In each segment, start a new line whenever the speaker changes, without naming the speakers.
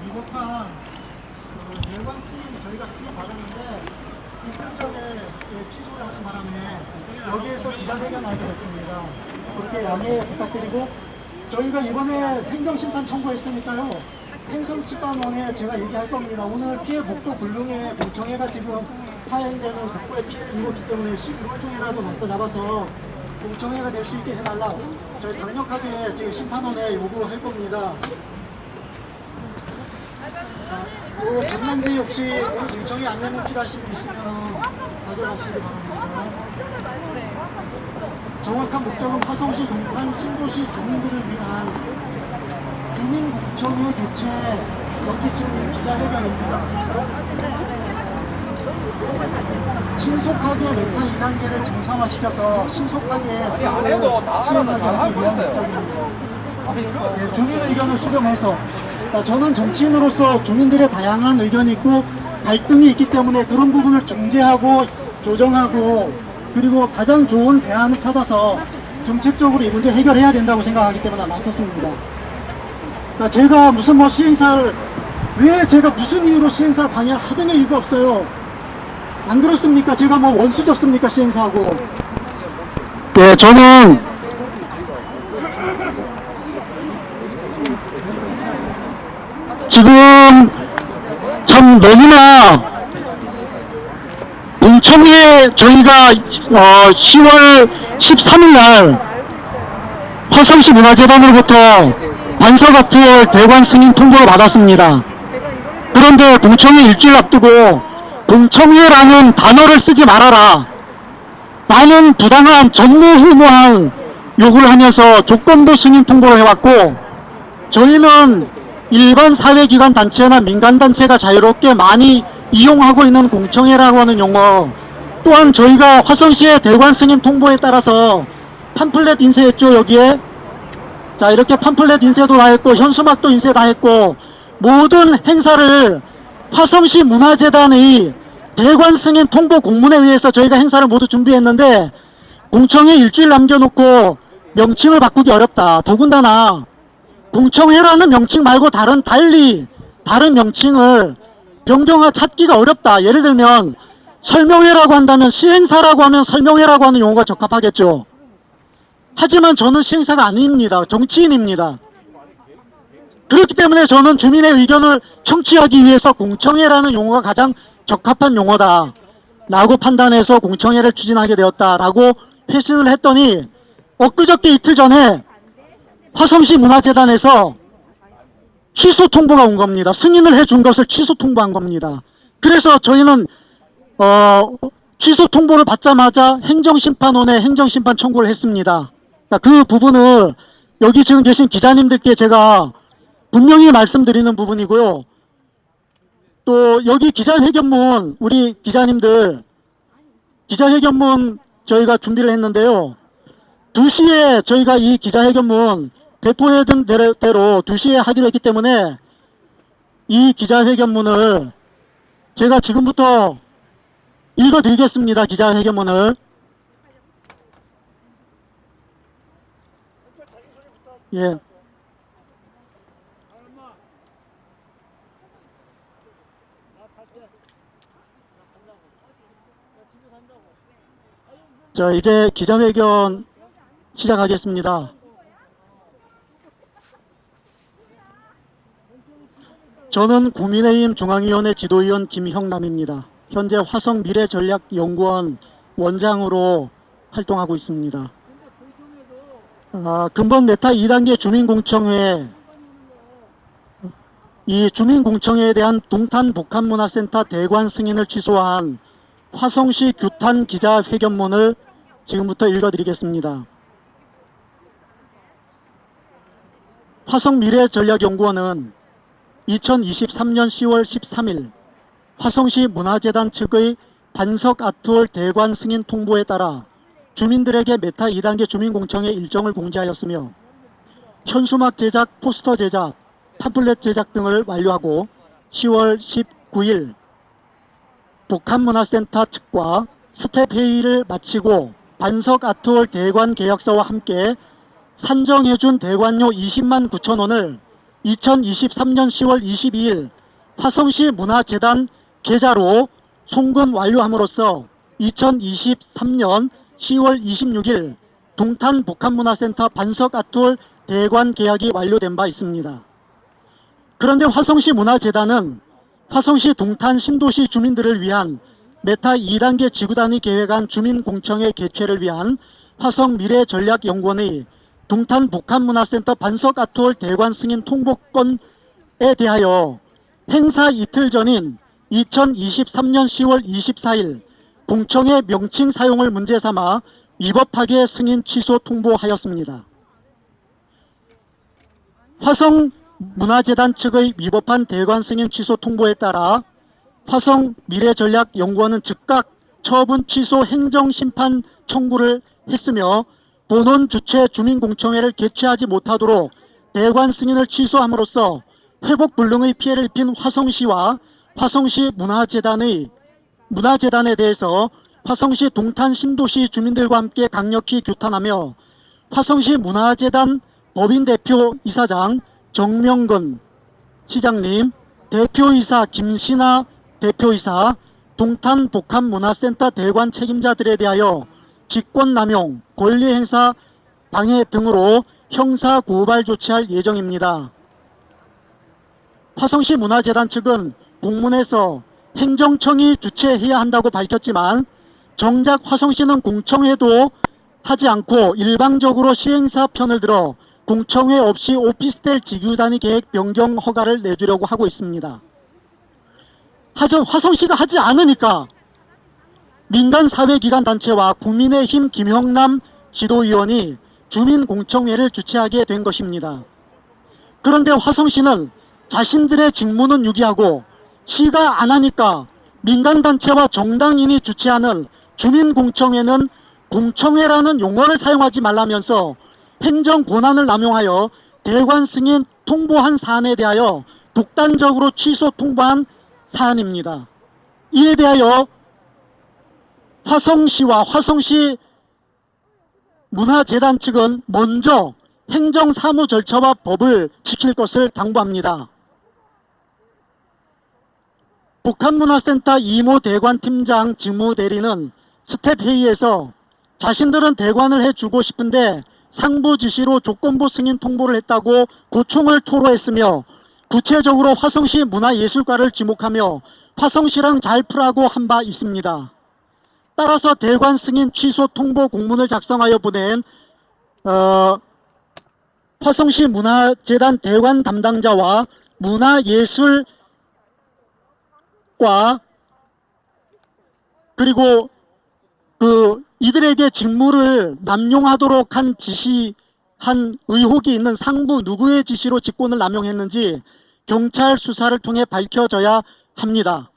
비겁한 대관 승인 저희가 승인 받았는데 이틀 전에 취소를 하신 바람에 여기에서 기자회견하게 됐습니다. 그렇게 양해 부탁드리고 저희가 이번에 행정심판 청구했으니까요. 행정심판원에 제가 얘기할 겁니다. 오늘 피해 목도 불능에 공청회가 지금 파행되는 국고의 피해를 입었기 때문에 11월중이라도 맞춰 잡아서 공청회가 될 수 있게 해달라. 저희 강력하게 지금 심판원에 요구할 겁니다. 또 전단지 혹시 공청회 안내문 필요하신 분 있으면 가져가시기 바랍니다. 정확한 목적은 화성시 동탄 신도시 주민들을 위한 주민공청회 개최 연기중 기자회견입니다. 신속하게 메타 2단계를 정상화시켜서 신속하게 시행하기 위한 목적입니다. 네, 주민 의견을 수렴해서 저는 정치인으로서 주민들의 다양한 의견이 있고 갈등이 있기 때문에 그런 부분을 중재하고 조정하고 그리고 가장 좋은 대안을 찾아서 정책적으로 이 문제 해결해야 된다고 생각하기 때문에 나섰습니다. 제가 무슨 뭐 시행사를 왜 제가 무슨 이유로 시행사를 방해를 하등의 이유가 없어요. 안 그렇습니까? 제가 뭐 원수 졌습니까? 시행사하고. 네, 저는 지금 참 너무나 공청회 저희가 10월 13일 날 화성시 문화재단으로부터 반석아트월 대관 승인 통보를 받았습니다. 그런데 공청회 일주일 앞두고 공청회라는 단어를 쓰지 말아라 라는 부당한 전무후무한 요구를 하면서 조건부 승인 통보를 해왔고 저희는 일반 사회기관 단체나 민간단체가 자유롭게 많이 이용하고 있는 공청회라고 하는 용어 또한 저희가 화성시의 대관 승인 통보에 따라서 팜플렛 인쇄했죠. 여기에 자 이렇게 팜플렛 인쇄도 다 했고 현수막도 인쇄 다 했고 모든 행사를 화성시 문화재단의 대관 승인 통보 공문에 의해서 저희가 행사를 모두 준비했는데 공청회 일주일 남겨놓고 명칭을 바꾸기 어렵다. 더군다나 공청회라는 명칭 말고 달리 다른 명칭을 변경하 찾기가 어렵다. 예를 들면 설명회라고 한다면 시행사라고 하면 설명회라고 하는 용어가 적합하겠죠. 하지만 저는 시행사가 아닙니다. 정치인입니다. 그렇기 때문에 저는 주민의 의견을 청취하기 위해서 공청회라는 용어가 가장 적합한 용어다 라고 판단해서 공청회를 추진하게 되었다라고 회신을 했더니 엊그저께 이틀 전에 화성시 문화재단에서 취소 통보가 온 겁니다. 승인을 해준 것을 취소 통보한 겁니다. 그래서 저희는 취소 통보를 받자마자 행정심판원에 행정심판 청구를 했습니다. 그 부분을 여기 지금 계신 기자님들께 제가 분명히 말씀드리는 부분이고요. 또 여기 기자회견문 우리 기자님들 기자회견문 저희가 준비를 했는데요. 2시에 저희가 이 기자회견문 배포해둔 대로 2시에 하기로 했기 때문에 이 기자회견문을 제가 지금부터 읽어드리겠습니다. 기자회견문을. 예. 자, 이제 기자회견 시작하겠습니다. 저는 국민의힘 중앙위원회 지도위원 김형남입니다. 현재 화성미래전략연구원 원장으로 활동하고 있습니다. 근본 메타 2단계 주민공청회 이 주민공청회에 대한 동탄 복합문화센터 대관 승인을 취소한 화성시 규탄 기자회견문을 지금부터 읽어드리겠습니다. 화성미래전략연구원은 2023년 10월 13일 화성시 문화재단 측의 반석아트홀 대관 승인 통보에 따라 주민들에게 메타 2단계 주민공청회 일정을 공지하였으며 현수막 제작, 포스터 제작, 팜플렛 제작 등을 완료하고 10월 19일 복합문화센터 측과 스텝 회의를 마치고 반석아트홀 대관 계약서와 함께 산정해준 대관료 20만 9천 원을 2023년 10월 22일 화성시 문화재단 계좌로 송금 완료함으로써 2023년 10월 26일 동탄 복합문화센터 반석 아트홀 대관 계약이 완료된 바 있습니다. 그런데 화성시 문화재단은 화성시 동탄 신도시 주민들을 위한 메타 2단계 지구단위 계획안 주민공청회 개최를 위한 화성미래전략연구원의 동탄 복합문화센터 반석 아트홀 대관 승인 통보권에 대하여 행사 이틀 전인 2023년 10월 24일 공청회 명칭 사용을 문제 삼아 위법하게 승인 취소 통보하였습니다. 화성문화재단 측의 위법한 대관 승인 취소 통보에 따라 화성미래전략연구원은 즉각 처분 취소 행정심판 청구를 했으며 본원 주최 주민공청회를 개최하지 못하도록 대관 승인을 취소함으로써 회복불능의 피해를 입힌 화성시와 화성시 문화재단에 대해서 화성시 동탄 신도시 주민들과 함께 강력히 규탄하며 화성시 문화재단 법인대표 이사장 정명근 시장님, 대표이사 김신아 대표이사, 동탄 복합문화센터 대관 책임자들에 대하여 직권남용, 권리행사 방해 등으로 형사고발 조치할 예정입니다. 화성시 문화재단 측은 공문에서 행정청이 주최해야 한다고 밝혔지만 정작 화성시는 공청회도 하지 않고 일방적으로 시행사 편을 들어 공청회 없이 오피스텔 지구단위 계획 변경 허가를 내주려고 하고 있습니다. 화성시가 하지 않으니까 민간사회기관단체와 국민의힘 김형남 지도위원이 주민공청회를 주최하게 된 것입니다. 그런데 화성시는 자신들의 직무는 유기하고 시가 안 하니까 민간단체와 정당인이 주최하는 주민공청회는 공청회라는 용어를 사용하지 말라면서 행정권한을 남용하여 대관 승인 통보한 사안에 대하여 독단적으로 취소 통보한 사안입니다. 이에 대하여 화성시와 화성시 문화재단 측은 먼저 행정사무 절차와 법을 지킬 것을 당부합니다. 복합문화센터 이모 대관팀장 직무대리는 스텝회의에서 자신들은 대관을 해주고 싶은데 상부 지시로 조건부 승인 통보를 했다고 고충을 토로했으며 구체적으로 화성시 문화예술과를 지목하며 화성시랑 잘 풀라고 한 바 있습니다. 따라서 대관 승인 취소 통보 공문을 작성하여 보낸 화성시 문화재단 대관 담당자와 문화예술과 그리고 이들에게 직무를 남용하도록 한 의혹이 있는 상부 누구의 지시로 직권을 남용했는지 경찰 수사를 통해 밝혀져야 합니다.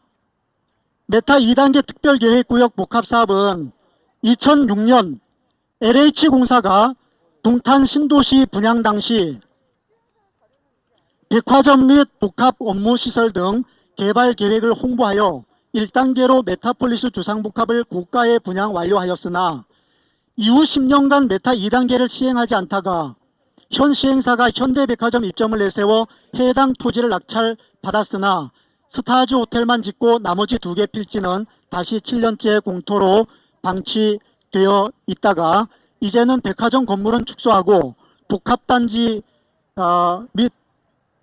메타 2단계 특별계획구역 복합사업은 2006년 LH공사가 동탄 신도시 분양 당시 백화점 및 복합 업무시설 등 개발 계획을 홍보하여 1단계로 메타폴리스 주상복합을 고가에 분양 완료하였으나 이후 10년간 메타 2단계를 시행하지 않다가 현 시행사가 현대백화점 입점을 내세워 해당 토지를 낙찰받았으나 스타즈 호텔만 짓고 나머지 2개 필지는 다시 7년째 공터로 방치되어 있다가 이제는 백화점 건물은 축소하고 복합단지 및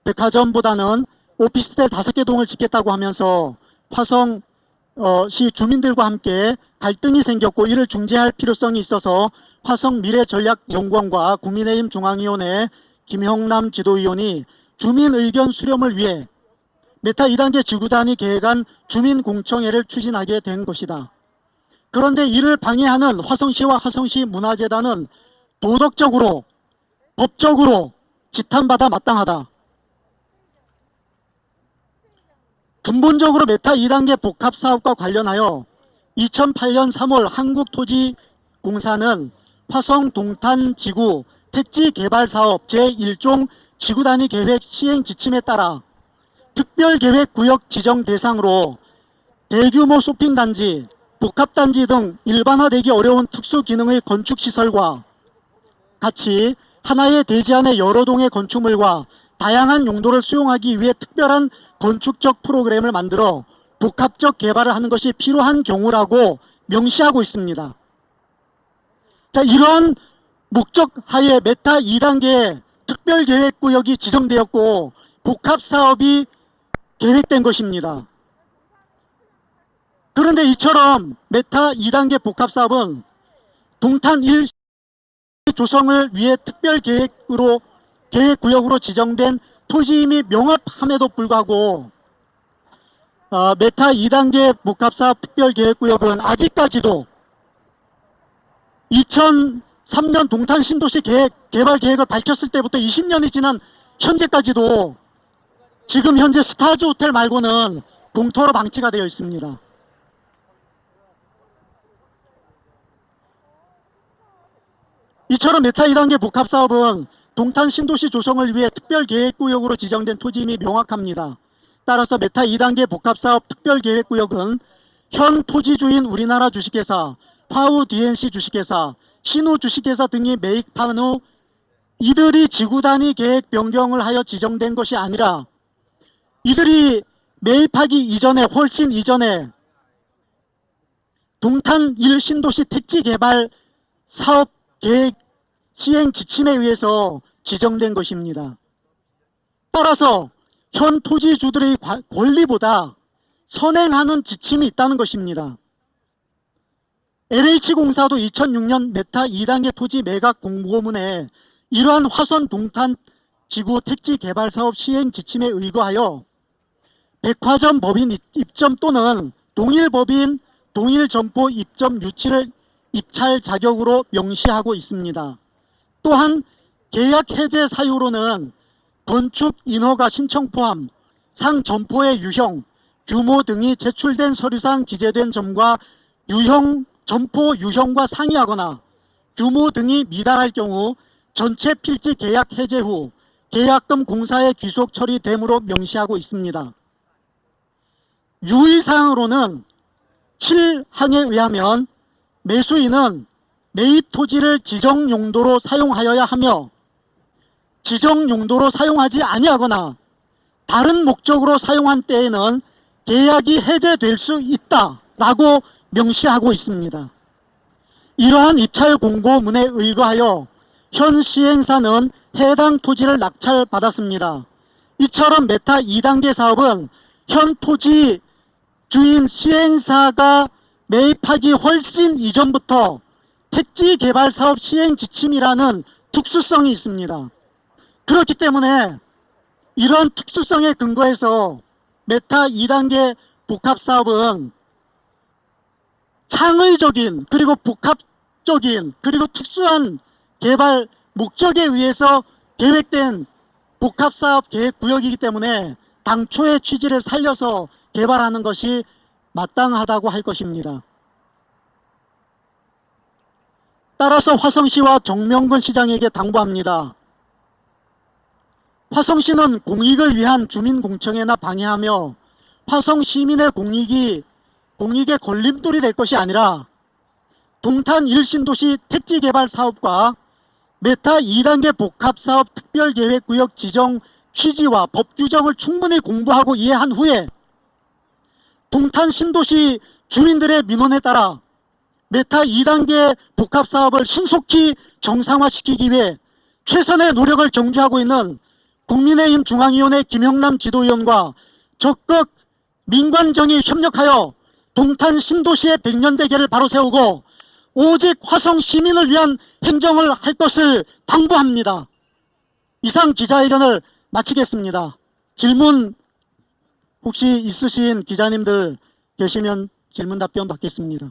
백화점보다는 오피스텔 5개 동을 짓겠다고 하면서 화성시 주민들과 함께 갈등이 생겼고 이를 중재할 필요성이 있어서 화성미래전략연구원과 국민의힘 중앙위원회 김형남 지도위원이 주민의견 수렴을 위해 메타 2단계 지구단위 계획안 주민공청회를 추진하게 된 것이다. 그런데 이를 방해하는 화성시와 화성시 문화재단은 도덕적으로 법적으로 지탄받아 마땅하다. 근본적으로 메타 2단계 복합사업과 관련하여 2008년 3월 한국토지공사는 화성 동탄 지구 택지개발사업 제1종 지구단위 계획 시행 지침에 따라 특별계획구역 지정 대상으로 대규모 쇼핑단지, 복합단지 등 일반화되기 어려운 특수기능의 건축시설과 같이 하나의 대지 안에 여러 동의 건축물과 다양한 용도를 수용하기 위해 특별한 건축적 프로그램을 만들어 복합적 개발을 하는 것이 필요한 경우라고 명시하고 있습니다. 자, 이러한 목적 하에 메타 2단계의 특별계획구역이 지정되었고 복합사업이 계획된 것입니다. 그런데 이처럼 메타 2단계 복합사업은 동탄 1 조성을 위해 계획구역으로 지정된 토지임이 명확함에도 불구하고 메타 2단계 복합사업 특별계획구역은 아직까지도 2003년 동탄 신도시 개발 계획을 밝혔을 때부터 20년이 지난 현재까지도 지금 현재 스타즈 호텔 말고는 공터로 방치가 되어 있습니다. 이처럼 메타 2단계 복합사업은 동탄 신도시 조성을 위해 특별계획구역으로 지정된 토지임이 명확합니다. 따라서 메타 2단계 복합사업 특별계획구역은 현 토지주인 우리나라 주식회사, 파우 DNC 주식회사, 신우 주식회사 등이 매입한 후 이들이 지구단위 계획 변경을 하여 지정된 것이 아니라 이들이 매입하기 이전에 훨씬 이전에 동탄 1 신도시 택지 개발 사업 계획 시행 지침에 의해서 지정된 것입니다. 따라서 현 토지주들의 권리보다 선행하는 지침이 있다는 것입니다. LH공사도 2006년 메타 2단계 토지 매각 공고문에 이러한 화성 동탄 지구 택지 개발 사업 시행 지침에 의거하여 백화점 법인 입점 또는 동일 법인 동일 점포 입점 유치를 입찰 자격으로 명시하고 있습니다. 또한 계약 해제 사유로는 건축 인허가 신청 포함 상 점포의 유형, 규모 등이 제출된 서류상 기재된 점과 점포 유형과 상이하거나 규모 등이 미달할 경우 전체 필지 계약 해제 후 계약금 공사에 귀속 처리됨으로 명시하고 있습니다. 유의사항으로는 7항에 의하면 매수인은 매입 토지를 지정 용도로 사용하여야 하며 지정 용도로 사용하지 아니하거나 다른 목적으로 사용한 때에는 계약이 해제될 수 있다라고 명시하고 있습니다. 이러한 입찰 공고문에 의거하여 현 시행사는 해당 토지를 낙찰받았습니다. 이처럼 메타 2단계 사업은 현 토지 주인 시행사가 매입하기 훨씬 이전부터 택지 개발 사업 시행 지침이라는 특수성이 있습니다. 그렇기 때문에 이런 특수성에 근거해서 메타 2단계 복합사업은 창의적인 그리고 복합적인 그리고 특수한 개발 목적에 의해서 계획된 복합사업 계획구역이기 때문에 당초의 취지를 살려서 개발하는 것이 마땅하다고 할 것입니다. 따라서 화성시와 정명근 시장에게 당부합니다. 화성시는 공익을 위한 주민공청회나 방해하며 화성 시민의 공익에 걸림돌이 될 것이 아니라 동탄 1신도시 택지개발 사업과 메타 2단계 복합사업 특별계획구역 지정 취지와 법 규정을 충분히 공부하고 이해한 후에 동탄 신도시 주민들의 민원에 따라 메타 2단계 복합사업을 신속히 정상화시키기 위해 최선의 노력을 경주하고 있는 국민의힘 중앙위원회 김영남 지도위원과 적극 민관정이 협력하여 동탄 신도시의 100년 대계를 바로 세우고 오직 화성 시민을 위한 행정을 할 것을 당부합니다. 이상 기자회견을 마치겠습니다. 질문 혹시 있으신 기자님들 계시면 질문 답변 받겠습니다.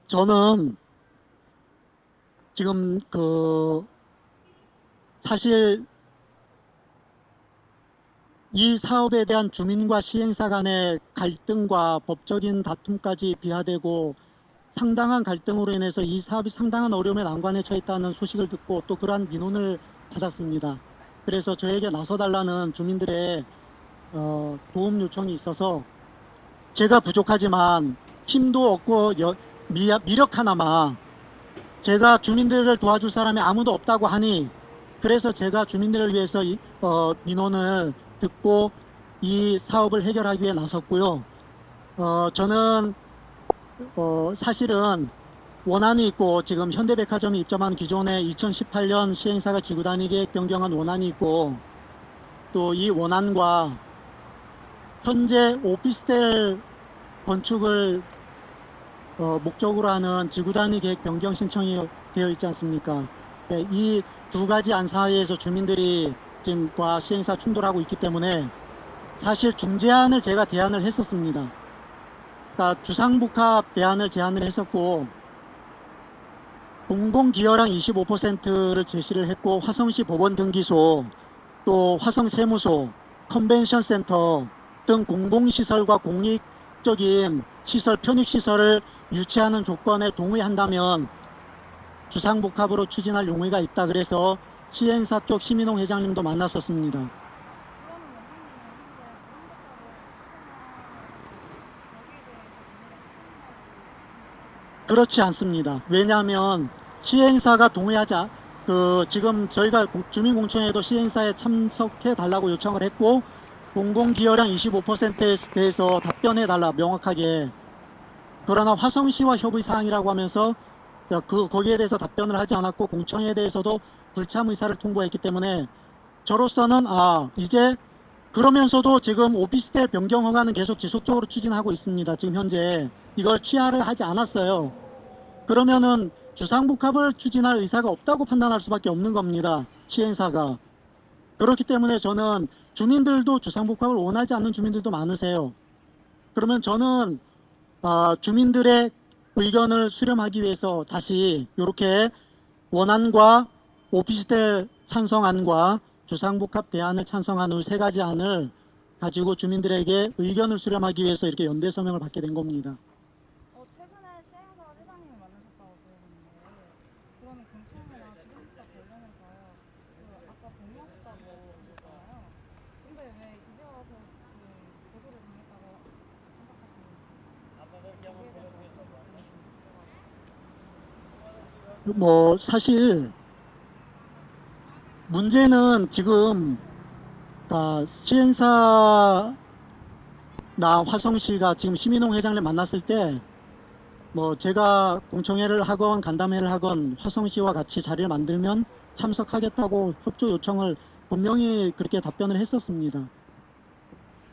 저는 지금 사실 이 사업에 대한 주민과 시행사 간의 갈등과 법적인 다툼까지 비화되고 상당한 갈등으로 인해서 이 사업이 상당한 어려움에 난관에 처했다는 소식을 듣고 또 그러한 민원을 받았습니다. 그래서 저에게 나서달라는 주민들의 도움 요청이 있어서 제가 부족하지만 힘도 없고 미력 하나마 제가 주민들을 도와줄 사람이 아무도 없다고 하니 그래서 제가 주민들을 위해서 민원을 듣고 이 사업을 해결하기 위해 나섰고요. 저는 사실은 원안이 있고 지금 현대백화점이 입점한 기존의 2018년 시행사가 지구단위 계획 변경한 원안이 있고 또 이 원안과 현재 오피스텔 건축을 목적으로 하는 지구단위 계획 변경 신청이 되어 있지 않습니까? 네, 이 두 가지 안 사이에서 주민들이 지금과 시행사 충돌하고 있기 때문에 사실 중재안을 제가 대안을 했었습니다. 그러니까 주상복합 대안을 제안을 했었고 공공기여량 25%를 제시를 했고 화성시 법원 등기소 또 화성세무소 컨벤션센터 등 공공시설과 공익적인 시설 편익시설을 유치하는 조건에 동의한다면 주상복합으로 추진할 용의가 있다. 그래서 시행사 쪽 시민홍 회장님도 만났었습니다. 그렇지 않습니다. 왜냐하면 시행사가 동의하자 지금 저희가 주민공청회에도 시행사에 참석해 달라고 요청을 했고 공공기여량 25%에 대해서 답변해 달라 명확하게. 그러나 화성시와 협의 사항이라고 하면서 거기에 대해서 답변을 하지 않았고 공청회에 대해서도 불참 의사를 통보했기 때문에 저로서는 이제 그러면서도 지금 오피스텔 변경 허가는 계속 지속적으로 추진하고 있습니다. 지금 현재 이걸 취하를 하지 않았어요. 그러면은 주상복합을 추진할 의사가 없다고 판단할 수밖에 없는 겁니다. 시행사가. 그렇기 때문에 저는 주민들도 주상복합을 원하지 않는 주민들도 많으세요. 그러면 저는 주민들의 의견을 수렴하기 위해서 다시 이렇게 원안과 오피스텔 찬성안과 주상복합 대안을 찬성한 후 세 가지 안을 가지고 주민들에게 의견을 수렴하기 위해서 이렇게 연대 서명을 받게 된 겁니다.
최근에 시행사 회장님이 만나셨다고 들었는데 그러면 공청회나 주상복합 관련해서 아까 동의하셨다고 하셨잖아요. 근데 왜 이제 와서 고소를 당했다고 생각하시는지
뭐 사실 문제는 지금 시행사나 화성시가 지금 시민홍 회장을 만났을 때 뭐 제가 공청회를 하건 간담회를 하건 화성시와 같이 자리를 만들면 참석하겠다고 협조 요청을 분명히 그렇게 답변을 했었습니다.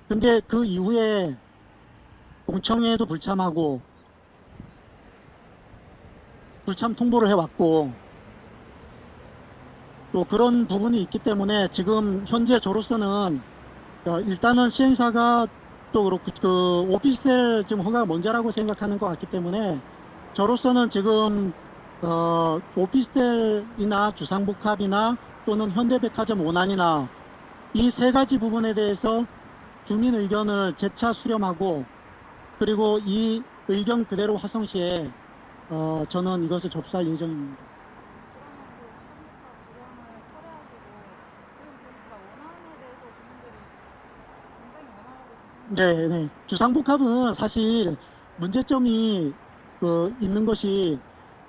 근데 그 이후에 공청회에도 불참하고 불참 통보를 해왔고 또 그런 부분이 있기 때문에 지금 현재 저로서는 일단은 시행사가 또 그렇고 오피스텔 지금 허가가 먼저라고 생각하는 것 같기 때문에 저로서는 지금 오피스텔이나 주상복합이나 또는 현대백화점 원안이나 이 세 가지 부분에 대해서 주민 의견을 재차 수렴하고 그리고 이 의견 그대로 화성시에 저는 이것을 접수할 예정입니다. 네. 주상복합은 사실 문제점이 있는 것이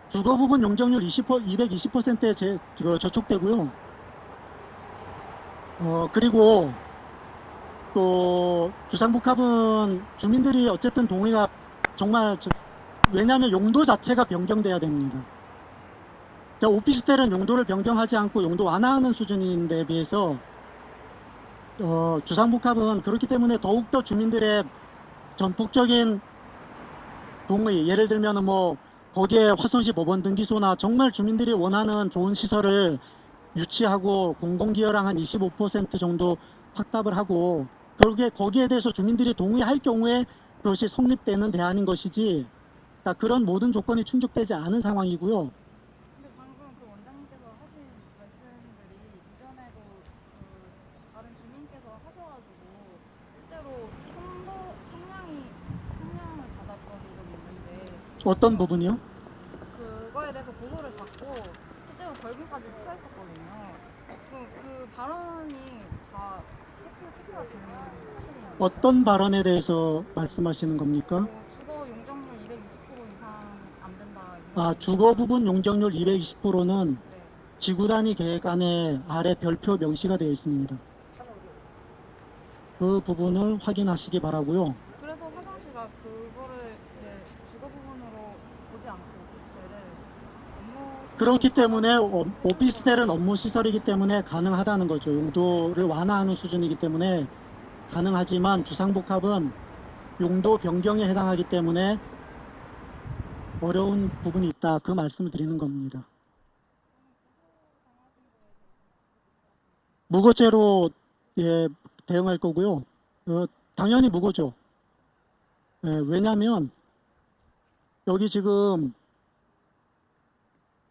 주거 부분 용적률 220%에 저촉되고요. 그리고 또 주상복합은 주민들이 어쨌든 동의가 정말 왜냐하면 용도 자체가 변경돼야 됩니다. 오피스텔은 용도를 변경하지 않고 용도 완화하는 수준인데 비해서 주상복합은 그렇기 때문에 더욱더 주민들의 전폭적인 동의, 예를 들면 뭐 거기에 화성시 법원 등기소나 정말 주민들이 원하는 좋은 시설을 유치하고 공공기여량 한 25% 정도 확답을 하고 거기에 대해서 주민들이 동의할 경우에 그것이 성립되는 대안인 것이지 그런 모든 조건이 충족되지 않은 상황이고요.
근데 방금 원장님께서 하신 말씀들이 이전에도 다른 주민께서 하셔가지고 실제로 성량을 받았던 적이 있는데
어떤 부분이요?
그거에 대해서 고소를 받고 실제로 벌금까지 처했었거든요. 그 발언이 다 팩트가 되는 사실이에요.
어떤 발언에 대해서 말씀하시는 겁니까?
주거 용적률 220% 이상 안 된다.
아, 주거 부분 용적률 220%는
네.
지구 단위 계획안에 아래 별표 명시가 되어 있습니다. 그 부분을 확인하시기 바라고요.
그래서 화성시가 그거를 이제 주거 부분으로 보지 않고 오피스텔을 업무 시설
그렇기 때문에 오피스텔은 업무 시설이기 때문에 가능하다는 거죠. 용도를 완화하는 수준이기 때문에 가능하지만 주상복합은 용도 변경에 해당하기 때문에 어려운 부분이 있다. 그 말씀을 드리는 겁니다. 무고죄로 대응할 거고요. 당연히 무고죠. 왜냐하면 여기 지금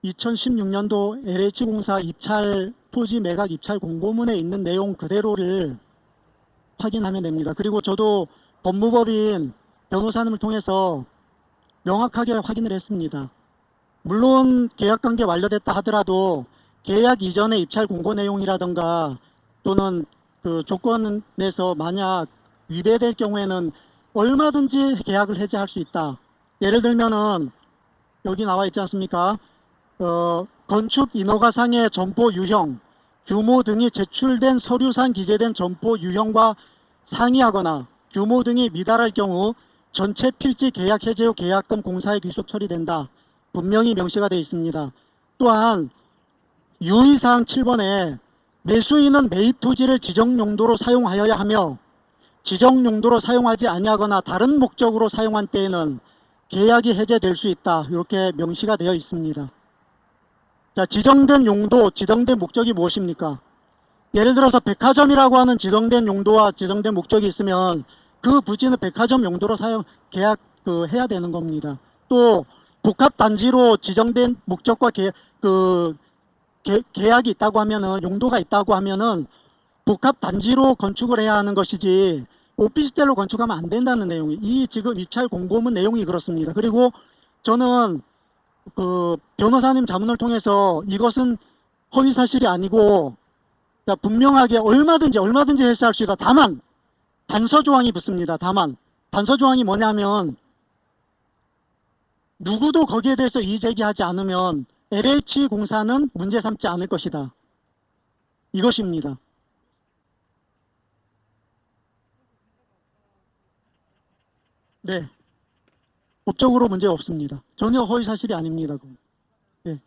2016년도 LH공사 입찰 토지 매각 입찰 공고문에 있는 내용 그대로를 확인하면 됩니다. 그리고 저도 법무법인 변호사님을 통해서 명확하게 확인을 했습니다. 물론 계약관계 완료됐다 하더라도 계약 이전의 입찰 공고 내용이라든가 또는 그 조건에서 만약 위배될 경우에는 얼마든지 계약을 해지할 수 있다. 예를 들면은 여기 나와 있지 않습니까? 건축 인허가상의 점포 유형, 규모 등이 제출된 서류상 기재된 점포 유형과 상이하거나 규모 등이 미달할 경우 전체 필지 계약 해제 후 계약금 공사에 귀속 처리된다. 분명히 명시가 되어 있습니다. 또한 유의사항 7번에 매수인은 매입 토지를 지정 용도로 사용하여야 하며 지정 용도로 사용하지 아니하거나 다른 목적으로 사용한 때에는 계약이 해제될 수 있다. 이렇게 명시가 되어 있습니다. 자, 지정된 용도, 지정된 목적이 무엇입니까? 예를 들어서 백화점이라고 하는 지정된 용도와 지정된 목적이 있으면 그 부지는 백화점 용도로 해야 되는 겁니다. 또 복합단지로 지정된 목적과 계약이 있다고 하면은, 용도가 있다고 하면은 복합단지로 건축을 해야 하는 것이지 오피스텔로 건축하면 안 된다는 내용이, 이 지금 입찰 공고문 내용이 그렇습니다. 그리고 저는 그 변호사님 자문을 통해서 이것은 허위 사실이 아니고 분명하게 얼마든지 해소할 수 있다. 다만 단서 조항이 붙습니다. 다만 단서 조항이 뭐냐면 누구도 거기에 대해서 이의 제기하지 않으면 LH공사는 문제 삼지 않을 것이다. 이것입니다. 네. 법적으로 문제 없습니다. 전혀 허위 사실이 아닙니다. 네.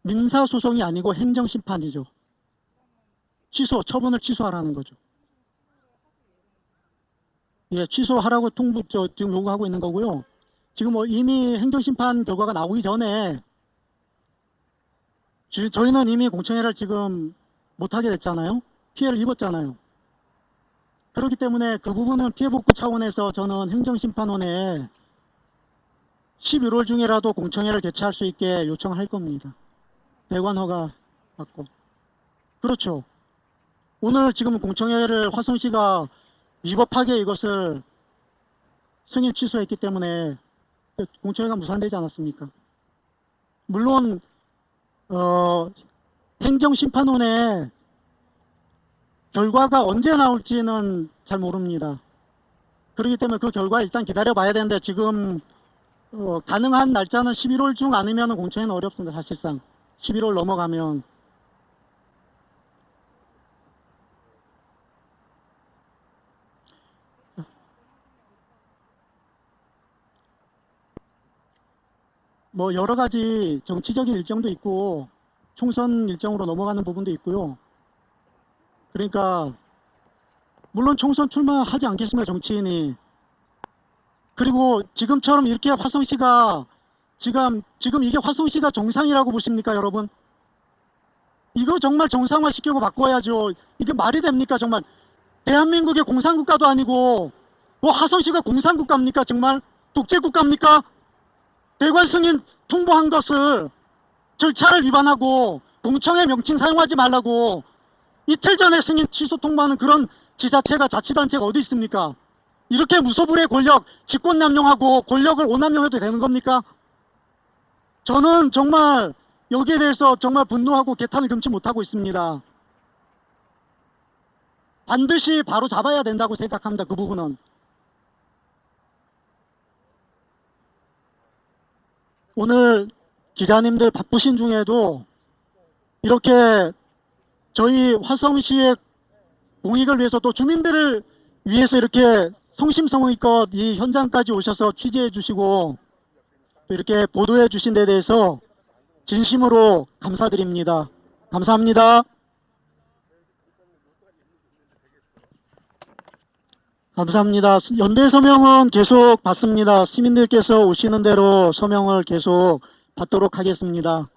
민사소송이 아니고 행정심판이죠. 처분을 취소하라는 거죠. 예, 취소하라고 지금 요구하고 있는 거고요. 지금 이미 행정심판 결과가 나오기 전에 저희는 이미 공청회를 지금 못하게 됐잖아요. 피해를 입었잖아요. 그렇기 때문에 그 부분은 피해복구 차원에서 저는 행정심판원에 11월 중에라도 공청회를 개최할 수 있게 요청할 겁니다. 대관 허가 받고. 그렇죠. 오늘 지금 공청회를 화성시가 위법하게 이것을 승인 취소했기 때문에 공청회가 무산되지 않았습니까? 물론 행정심판원의 결과가 언제 나올지는 잘 모릅니다. 그렇기 때문에 그 결과 일단 기다려 봐야 되는데 지금 가능한 날짜는 11월 중 아니면 공청회는 어렵습니다. 사실상 11월 넘어가면. 뭐 여러 가지 정치적인 일정도 있고 총선 일정으로 넘어가는 부분도 있고요. 그러니까 물론 총선 출마하지 않겠습니까, 정치인이. 그리고 지금처럼 이렇게 화성시가 지금 이게 화성시가 정상이라고 보십니까, 여러분? 이거 정말 정상화 시키고 바꿔야죠. 이게 말이 됩니까, 정말? 대한민국의 공산국가도 아니고 뭐 화성시가 공산국가입니까, 정말? 독재국가입니까? 대관 승인 통보한 것을 절차를 위반하고 공청회 명칭 사용하지 말라고 이틀 전에 승인 취소 통보하는 그런 지자체가, 자치단체가 어디 있습니까? 이렇게 무소불위의 권력, 직권남용하고 권력을 오남용해도 되는 겁니까? 저는 정말 여기에 대해서 정말 분노하고 개탄을 금치 못하고 있습니다. 반드시 바로 잡아야 된다고 생각합니다. 그 부분은. 오늘 기자님들 바쁘신 중에도 이렇게 저희 화성시의 공익을 위해서 또 주민들을 위해서 이렇게 성심성의껏 이 현장까지 오셔서 취재해 주시고 또 이렇게 보도해 주신 데 대해서 진심으로 감사드립니다. 감사합니다. 감사합니다. 연대 서명은 계속 받습니다. 시민들께서 오시는 대로 서명을 계속 받도록 하겠습니다.